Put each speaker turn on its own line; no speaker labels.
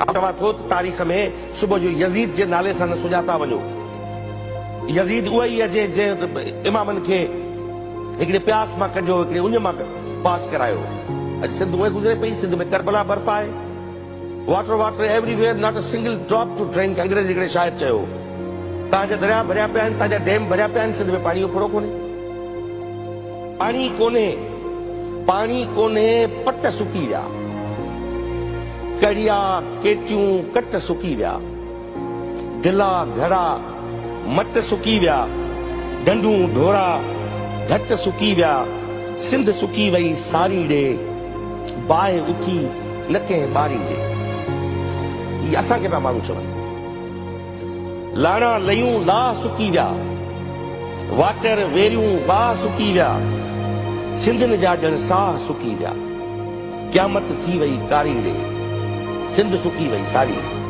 तव्हां थो त तारीख़ में सुबुह जो यज़ीद जे नाले सां न सुञाता वञो। यज़ीद उहा ई आहे जे इमामनि खे हिकिड़े प्यास मां कजो, हिकिड़े उञ मां पास करायो। अॼु सिंध उहे गुज़रे पई, सिंध में करबला बर्पा आहे। Water water everywhere, not a single drop to drink. अंग्रेज हिकिड़े शाइर चयो, तव्हांजा दरिया भरिया पिया आहिनि, तव्हांजा डैम भरिया पिया आहिनि, सिंध में पाणी जो फुरो कोन्हे। पाणी कोन्हे, पाणी कोन्हे, पट सुकी विया, कड़िया केटियूं कट सुकी विया, दिला घड़ा मट सुकी विया, डंडूं ढोरा घट सुकी विया, सिंध सुकी वई सारी ॾे, बाहि उथी न कंहिं ॿारी ॾे। इहे असांखे पिया माण्हू चवनि। लाणा लयूं लाह सुकी विया, वाटर वेरियूं बाह सुकी विया, सिंधनि जा ॼण साह सुकी विया, क़यामत थी वई कारी ॾे, सिंध सुकी वई सारी ॾे।